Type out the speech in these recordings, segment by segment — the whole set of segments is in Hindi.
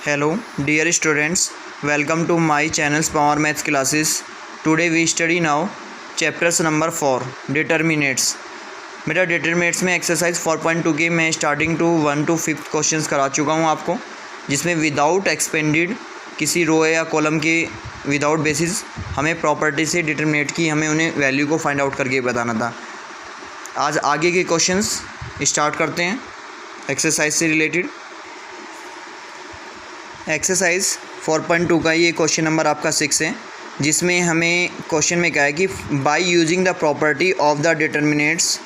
Hello, dear students. Welcome to my channel's Power Maths classes. Today we study now chapters number 4 determinants. मेरा डिटरमिनेट्स में एक्सरसाइज 4.2 के मैं स्टार्टिंग टू 1 to 5 क्वेश्चंस करा चुका हूँ आपको, जिसमें विदाउट एक्सपेंडेड किसी रो या कॉलम के विदाउट बेसिस हमें प्रॉपर्टी से डिटरमिनेट की हमें उन्हें वैल्यू को फाइंड आउट करके बताना था। आज आगे के क्वेश्चंस स्टार्ट करते हैं एक्सरसाइज से रिलेटेड। एक्सरसाइज 4.2 का ये क्वेश्चन नंबर आपका 6 है, जिसमें हमें क्वेश्चन में क्या है कि by using the property of the determinants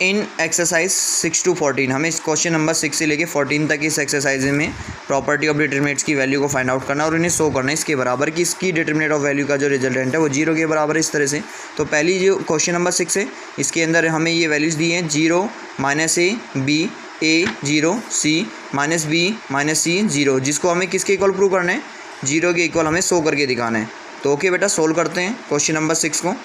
in exercise 6 to 14। हमें इस क्वेश्चन नंबर 6 से लेके 14 तक इस एक्सरसाइज में प्रॉपर्टी ऑफ डिटरमिनेट्स की वैल्यू को फाइंड आउट करना और उन्हें शो करना है इसके बराबर कि इसकी डिटरमिनेट ऑफ वैल्यू का जो रिजल्टेंट है वो 0 के बराबर है। इस तरह से तो पहली जो क्वेश्चन नंबर 6 है, इसके अंदर हमें ये वैल्यूज़ दी हैं 0 - a b a 0 c -b -c 0, जिसको हमें किसके इक्वल प्रूव करना है, 0 के इक्वल हमें शो करके दिखाना है। तो ओके बेटा, सोल्व करते हैं क्वेश्चन नंबर 6 को।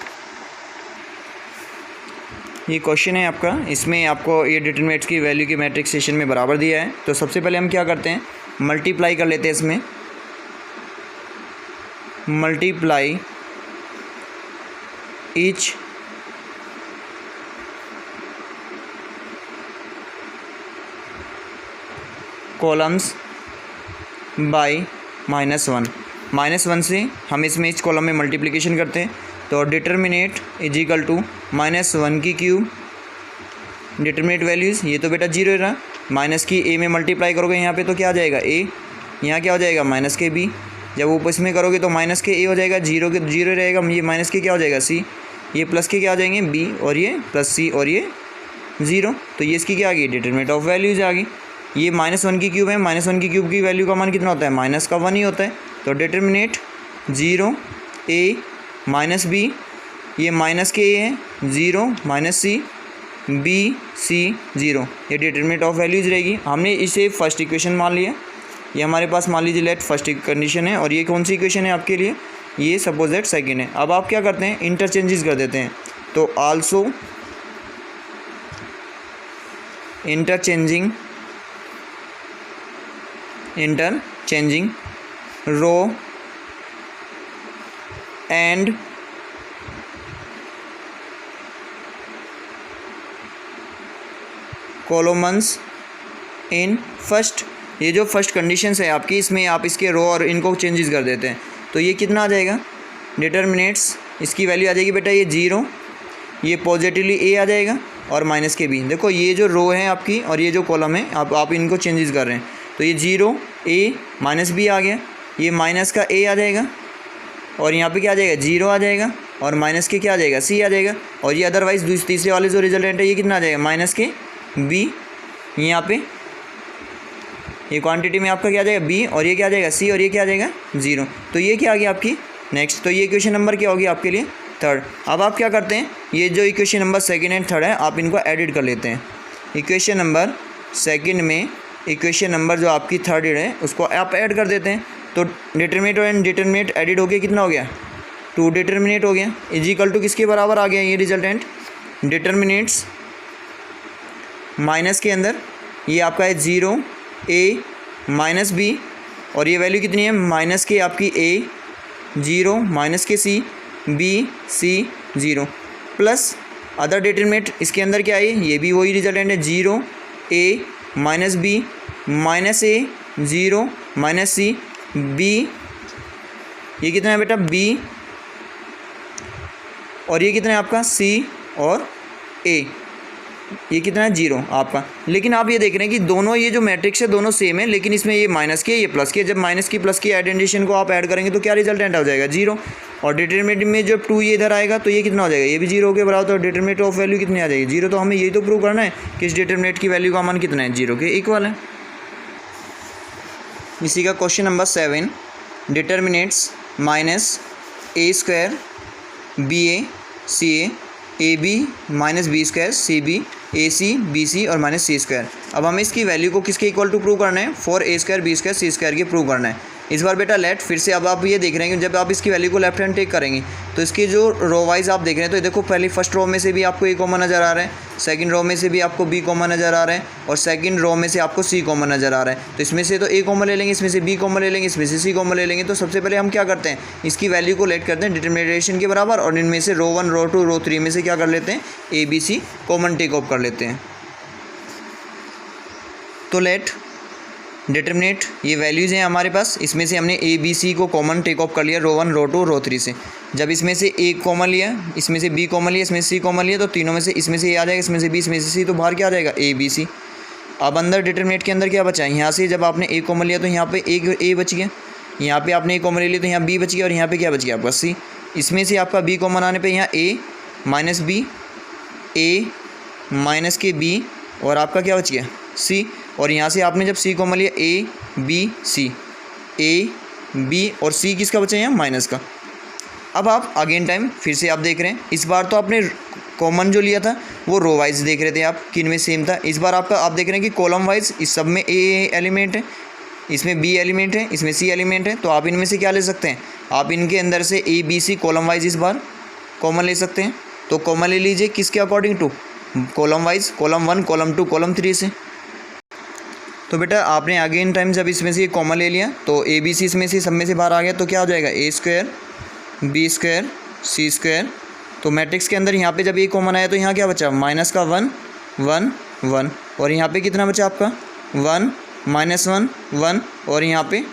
ये क्वेश्चन है आपका, इसमें आपको ये डिटरमिनेट्स की वैल्यू की मैट्रिक्सेशन में बराबर दिया है। तो सबसे पहले हम क्या करते हैं, मल्टीप्लाई कर लेते हैं। इसमें मल्टीप्लाई ईच कॉलम्स बाय -1 से हम इसमें इस कॉलम में मल्टीप्लिकेशन करते हैं। तो डिटरमिनेट इज इक्वल टू -1 की क्यूब, डिटरमिनेट वैल्यूज़ ये तो बेटा 0 रहा, माइनस की a में मल्टीप्लाई करोगे यहाँ पे तो क्या आ जाएगा a, यहाँ क्या हो जाएगा माइनस के b, जब ऊपर इसमें करोगे तो माइनस के a हो जाएगा, 0 के 0 रहेगा, ये माइनस के क्या हो जाएगा c, ये प्लस के क्या आ जाएंगे b, और ये प्लस c और ये 0। तो ये इसकी क्या आ गई, डिटरमिनेट ऑफ वैल्यूज़ आ गई। ये -1 की क्यूब है, -1 की क्यूब की वैल्यू का मान कितना होता है, माइनस का 1 ही होता है। तो डिटरमिनेट 0 a -b, ये माइनस के a है, 0 -c b c 0, ये डिटरमिनेट ऑफ वैल्यूज़ रहेगी। हमने इसे फर्स्ट इक्वेशन मान लिया, ये हमारे पास मान लीजिए लेट फर्स्ट कंडीशन है, और ये कौन सी इक्वेशन है आपके लिए, ये सपोज दैट सेकेंड है। अब आप क्या करते हैं, इंटरचेंजेस कर देते हैं। तो also interchanging row and columns in first. ये जो फर्स्ट कंडीशंस है आपकी, इसमें आप इसके रो और इनको चेंजेस कर देते हैं। तो ये कितना आ जाएगा, डिटरमिनेट्स इसकी वैल्यू आ जाएगी बेटा ये 0, ये पॉजिटिवली a आ जाएगा और माइनस के b। देखो ये जो रो है आपकी और ये जो कॉलम है आप इनको चेंजेस कर रहे हैं। तो ये 0 a -b आ गया, ये माइनस का a आ जाएगा, और यहाँ पे क्या आ जाएगा 0 आ जाएगा, और माइनस के क्या आ जाएगा c आ जाएगा, और ये अदरवाइज तीसरे वाले जो रिजल्टेंट है ये कितना आ जाएगा माइनस के b। यहाँ पे ये क्वांटिटी में आपका क्या आ जाएगा b, और ये क्या आ जाएगा c, और ये क्या आ जाएगा 0। तो ये क्या आ गया आपकी नेक्स्ट। तो ये इक्वेशन नंबर क्या होगी आपके लिए, थर्ड। अब आप क्या करते हैं, ये जो equation number second and third है आप इनको एडिट कर लेते हैं। इक्वेशन नंबर सेकंड में इक्वेशन नंबर जो आपकी थर्ड है उसको आप ऐड कर देते हैं। तो डिटरमिनेट एंड डिटरमिनेट एडिट हो गया, कितना हो गया 2 डिटरमिनेट हो गया, इज इक्वल टू किसके बराबर आ गया ये रिजल्टेंट, डिटरमिनेट्स माइनस के अंदर ये आपका है 0 a -b, और ये वैल्यू कितनी है माइनस के आपकी a 0 माइनस के c b c 0, plus other determinate इसके अंदर क्या है, ये भी वही रिजल्टेंट है 0 a -b -a 0 -c b, ये कितना है बेटा b, और ये कितना है आपका c और a, ये कितना है 0 आपका। लेकिन आप ये देख रहे हैं कि दोनों ये जो मैट्रिक्स है दोनों सेम है, लेकिन इसमें ये माइनस के ये प्लस के, जब माइनस की प्लस की एडिशन को आप ऐड करेंगे तो क्या रिजल्टेंट आ जाएगा 0, और डिटरमिनेट में जब 2 ये इधर आएगा तो ये कितना हो जाएगा, ये भी 0 के बराबर। तो डिटरमिनेट ऑफ वैल्यू कितनी आ जाएगी 0। तो हमें यही तो प्रूव करना है कि इस डिटरमिनेट की वैल्यू का मान कितना है 0 के इक्वल है। इसी का question number 7, determinants -a² ba ca ab -b² cb ac bc और -c²। अब हमें इसकी वैल्यू को किसके इक्वल टू प्रूव करना है, 4a² b² c² के प्रूव करना है। इस बार बेटा लेट फिर से अब आप ये देख रहे हैं कि जब आप इसकी वैल्यू को लेफ्ट हैंड टेक करेंगे तो इसकी जो रो वाइज आप देख रहे हैं, तो ये देखो पहले फर्स्ट रो में से भी आपको ए कॉमन नज़र आ रहा है, सेकंड रो में से भी आपको बी कॉमन नज़र आ रहा है, और सेकंड रो में से आपको सी कॉमन नज़र आ रहा है। तो इसमें से तो ए कॉमन ले लेंगे, इसमें से बी कॉमन ले लेंगे, इसमें से सी कॉमन ले लेंगे। तो सबसे पहले हम क्या करते हैं, इसकी वैल्यू को लेट करते हैं डिटरमिनेशन के बराबर, और इनमें से रो 1 रो 2 रो 3 में से क्या कर लेते हैं, a b c common take off कर लेते हैं। तो लेट डिटरमिनेट ये वैल्यूज़ हैं हमारे पास, इसमें से हमने ए बी सी को कॉमन टेक ऑफ कर लिया रो 1 रो 2 रो 3 से। जब इसमें से ए कॉमन लिया, इसमें से बी कॉमन लिया, इसमें से सी कॉमन लिया, तो तीनों में से इसमें से ए आ जाएगा, इसमें से बी, इसमें से सी, तो बाहर क्या आ जाएगा, ए बी सी। अब अंदर डिटरमिनेट के अंदर क्या बचा है, यहाँ से जब आपने ए कॉमन लिया तो यहाँ पे ए बच गया, यहाँ पे आपने ए कॉमन ले लिया तो यहाँ बी बच गया, और यहाँ पे क्या बच गया आपका सी। इसमें से आपका बी कॉमन आने पे यहाँ ए माइनस बी, ए माइनस के बी, और आपका क्या बच गया सी। और यहाँ से आपने जब सी कॉमन लिया ए बी सी, ए बी और सी किसका बचा है यहाँ, माइनस का। अब आप अगेन टाइम फिर से आप देख रहे हैं, इस बार तो आपने कॉमन जो लिया था वो रो वाइज देख रहे थे आप, किन में सेम था। इस बार आपका आप देख रहे हैं कि कॉलम वाइज इस सब में ए एलिमेंट है, इसमें बी एलिमेंट है, इसमें सी एलिमेंट है। तो आप इनमें से क्या ले सकते हैं, आप इनके अंदर से a b c column wise इस बार कॉमन ले सकते हैं। तो कॉमन ले लीजिए किसके according to, column wise, column 1 column 2 column 3 से। तो बेटा आपने अगेन टाइम जब इसमें से कॉमन ले लिया तो ए बी सी इसमें से सब में से बाहर आ गया, तो क्या हो जाएगा, ए स्क्वायर बी स्क्वायर सी स्क्वायर। तो मैट्रिक्स के अंदर यहाँ पे जब ए कॉमन आया तो यहाँ क्या बचा, माइनस का 1 1 1, और यहाँ पे कितना बचा आपका 1 माइनस 1 1, और यहाँ पे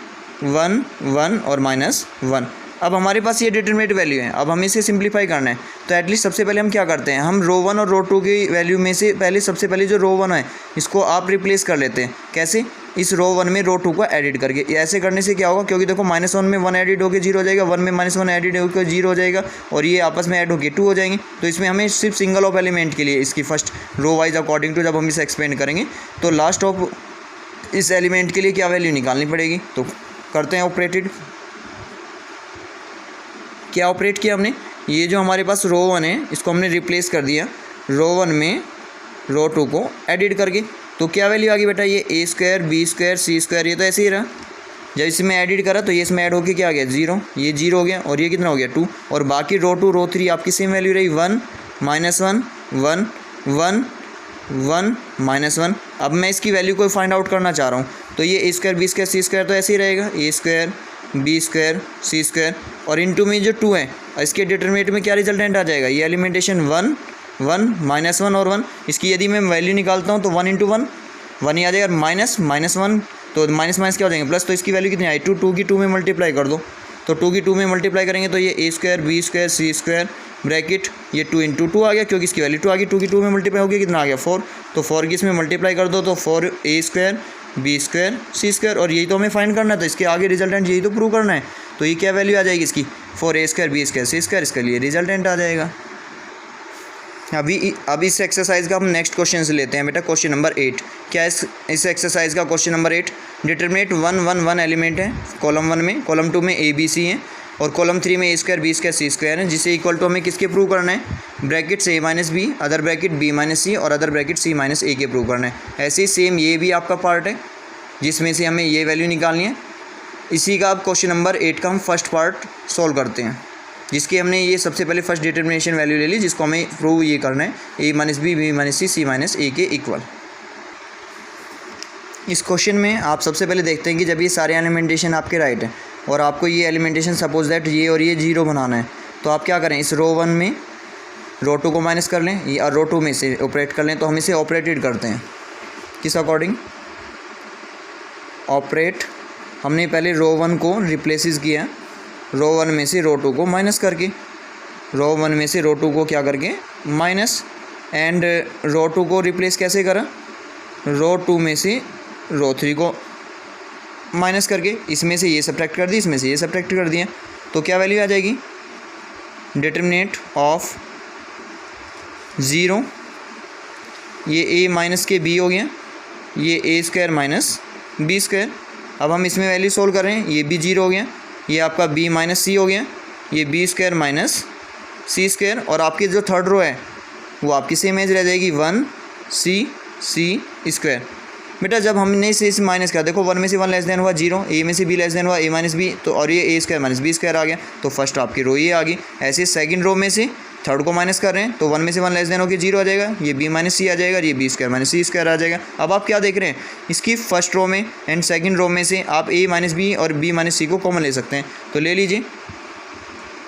1 1 और माइनस 1। अब हमारे पास ये डिटरमिनेट वैल्यू है, अब हमें इसे सिंप्लीफाई करना है। तो एटलीस्ट सबसे पहले हम क्या करते हैं, हम रो 1 और रो 2 की वैल्यू में से पहले सबसे पहले जो रो 1 है इसको आप रिप्लेस कर लेते हैं। कैसे, इस रो 1 में रो 2 को एडिट करके। ऐसे करने से क्या होगा, क्योंकि देखो -1 में 1 एडिट होकर 0 हो जाएगा, 1 में -1 एडिट होकर 0 हो जाएगा, और ये आपस में ऐड होकर 2 हो जाएंगे। तो इसमें हमें सिर्फ सिंगल ऑफ एलिमेंट के लिए इसकी first row wise according to जब हम इसे एक्सपेंड करेंगे तो लास्ट ऑफ इस एलिमेंट के लिए क्या वैल्यू निकालनी पड़ेगी। तो करते हैं ऑपरेटेड। क्या ऑपरेट किया हमने, ये जो हमारे पास रो 1 है इसको हमने रिप्लेस कर दिया रो 1 में रो 2 को एडिट करके। तो क्या वैल्यू आ गई बेटा, ये ए स्क्वायर बी स्क्वायर सी स्क्वायर, ये तो ऐसे ही रहा। जब इसमें एडिट करा तो ये इसमें ऐड होके क्या आ गया 0, ये 0 हो गया, और ये कितना हो गया 2, और बाकी रो 2 रो 3 आपकी सेम वैल्यू रही 1 माइनस 1 1 1 1 माइनस 1। अब मैं इसकी वैल्यू को फाइंड आउट करना चाह रहा हूँ, तो ये ए स्क्वायर बी स्क्वायर सी स्क्वायर तो ऐसे ही रहेगा, ए स्क्वायर बी स्क्वायर सी स्क्वायर, और इनटू में जो 2 है इसके डिटरमिनेंट में क्या रिजल्टेंट आ जाएगा, ये एलिमेंटेशन 1 1 माइनस 1 और 1। इसकी यदि मैं वैल्यू निकालता हूँ तो 1 इंटू 1 1 ही आ जाएगा, माइनस 1 तो माइनस माइनस क्या हो जाएंगे प्लस। तो इसकी वैल्यू कितनी आई 2, 2 की 2 में मल्टीप्लाई कर दो, तो 2 की 2 में मल्टीप्लाई करेंगे तो ये ए स्क्वायर बी स्क्वायर सी स्क्वायर ब्रैकेट ये 2 इंटू 2 आ गया, क्योंकि इसकी वैल्यू 2 आ गई, 2 की 2 में मल्टीप्लाई हो गया कितना आ गया 4। तो 4 की इसमें मल्टीप्लाई कर दो तो 4 ए स्क्वायर बी स्क्वायर सी स्क्वायर, और यही तो हमें फाइंड करना था, इसके आगे रिजल्टेंट यही तो प्रूव करना है। तो ये क्या वैल्यू आ जाएगी इसकी 4 ए स्क्वायर बी स्क्वायर सी स्क्वायर, इसके लिए रिजल्टेंट आ जाएगा। अभी इस एक्सरसाइज का हम नेक्स्ट क्वेश्चन से लेते हैं बेटा, क्वेश्चन नंबर 8। क्या इस एक्सरसाइज का क्वेश्चन नंबर 8, डिटरमिनेट 1 1 1 एलिमेंट है कॉलम 1 में, कॉलम 2 में ए बी सी है, और कॉलम 3 में ए स्क्वायर बी स्क्वायर सी स्क्वायर है, जिसे इक्वल टू हमें किसके प्रूव करना है, ब्रैकेट से A minus B, other bracket B minus C, और other bracket C minus A के प्रूव करना है। ऐसे ही सेम ये भी आपका पार्ट है जिसमें से हमें ये वैल्यू निकालनी है। इसी का अब क्वेश्चन नंबर 8 का हम फर्स्ट पार्ट सॉल्व करते हैं, जिसकी हमने ये सबसे पहले फर्स्ट डिटरमिनेशन वैल्यू ले ली, जिसको हमें प्रूव ये करना है ए minus B minus C minus A के इक्वल। इस क्वेश्चन में आप सबसे पहले देखते हैं कि जब ये सारे एलिमेंटेशन आपके राइट हैं और आपको ये एलिमेंटेशन सपोज दैट ये और ये 0 बनाना है, तो आप क्या करें, इस रो 1 में रो 2 को माइनस कर लें या रो 2 में से ऑपरेट कर लें। तो हम इसे ऑपरेटेड करते हैं किस अकॉर्डिंग, ऑपरेट हमने पहले रो 1 को रिप्लेसिस किया रो 1 में से रो 2 को माइनस करके, रो 1 में से रो 2 को क्या करके माइनस, एंड रो 2 को रिप्लेस कैसे करा, रो 2 में से रो 3 को माइनस करके, इसमें से ये सब्ट्रैक्ट कर दी, इसमें से ये सब्ट्रैक्ट कर दिया। तो क्या वैल्यू आ जाएगी, डिटरमिनेट ऑफ 0, ये ए माइनस के बी हो गया, ये ए स्क्वायर माइनस बी स्क्वायर। अब हम इसमें वैल्यू सोल्व कर रहे हैं, ये भी 0 हो गया, ये आपका बी माइनस सी हो गया, ये बी स्क्वायर माइनस सी स्क्वायर, और आपकी जो थर्ड रो है वो आपकी सेम एज रह जाएगी 1 सी सी स्क्वायर। बेटा जब हमने इसे माइनस किया, देखो 1 में से 1 लेस देन हुआ 0, a में से b लेस देन हुआ a माइनस b, तो और ये a square minus b square आ गया, तो फर्स्ट आपकी रो ये आ गई। ऐसे सेकंड रो में से थर्ड को माइनस कर रहे हैं, तो 1 में से 1 लेस देन होकर 0 आ जाएगा, ये b माइनस c आ जाएगा, ये b square minus c square आ जाएगा। अब आप क्या देख रहे हैं, इसकी फर्स्ट रो में एंड सेकंड रो में से आप a माइनस b और b माइनस c को कॉमन ले सकते हैं, तो ले लीजिए।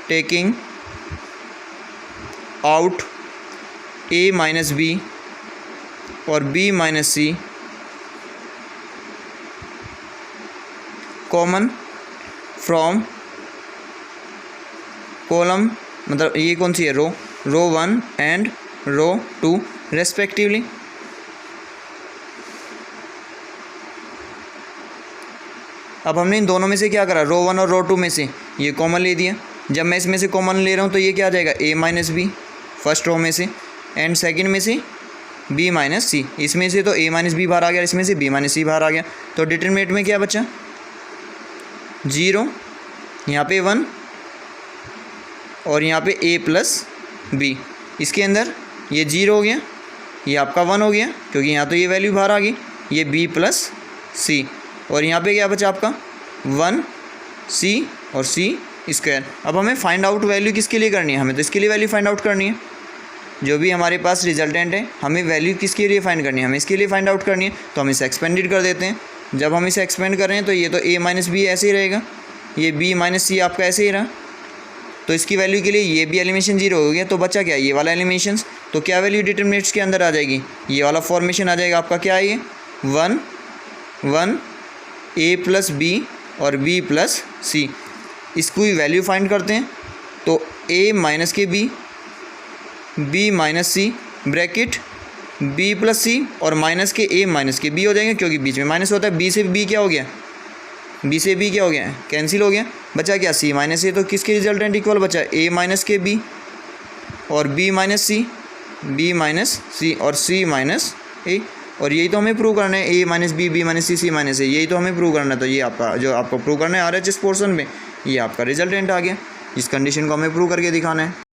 Taking out a minus b और b minus c common from column, मतलब ये कौन सी है, रो 1 एंड रो 2 रेस्पेक्टिवली। अब हमने इन दोनों में से क्या करा, रो 1 और रो 2 में से ये कॉमन ले दिया। जब मैं इसमें से कॉमन ले रहा हूँ तो ये क्या आ जाएगा, a minus b first row में से एंड सेकंड में से b माइनस सी। इसमें से तो a माइनस बी बाहर आ गया, इसमें से b माइनस सी बाहर आ गया, तो डिटरमिनेंट में क्या बचा, 0, यहाँ पे 1 और यहाँ पे a प्लस b। इसके अंदर ये 0 हो गया, ये आपका 1 हो गया, क्योंकि यहाँ तो ये वैल्यू बाहर आ गई, ये b प्लस c, और यहाँ पे क्या बचा आपका 1 c और c स्क्वायर। अब हमें फाइंड आउट वैल्यू किसके लिए करनी है, हमें तो इसके लिए वैल्यू फाइंड आउट करनी है। जो भी हमारे पास रिजल्टेंट है हमें वैल्यू किसके लिए फाइंड करनी है, हमें इसके लिए फाइंड आउट करनी है, तो हम इसे एक्सपेंडेड कर देते हैं। जब हम इसे एक्सपेंड कर रहे हैं तो ये तो a माइनस बी ऐसे ही रहेगा, ये b माइनस सी आपका ऐसे ही रहा, तो इसकी वैल्यू के लिए ये भी एलिमिनेशन 0 हो गया, तो बचा क्या, ये वाला एलिमिनेशंस। तो क्या वैल्यू डिटरमिनेंट्स के अंदर आ जाएगी, ये वाला फॉर्मेशन आ जाएगा आपका, क्या है ये 1 1 a प्लस b और b प्लस c। इसको ही वैल्यू फाइंड करते हैं, तो a माइनस के b माइनस सी ब्रैकेट b प्लस सी और माइनस के a माइनस के b हो जाएंगे, क्योंकि बीच में माइनस होता है। b से b क्या हो गया, b से b क्या हो गया, कैंसिल हो गया, बचा क्या c माइनस a। तो किसके रिजल्टेंट इक्वल बचा, a माइनस के b और b माइनस सी, b माइनस सी और c माइनस a। और यही तो हमें प्रूव करना है, a minus b minus c c minus a, यही तो हमें प्रूव करना है। तो ये आपका जो आपको प्रूव करना है RHS पोर्शन में, ये आपका रिजल्टेंट आ गया। इस कंडीशन को हमें प्रूव करके दिखाना है।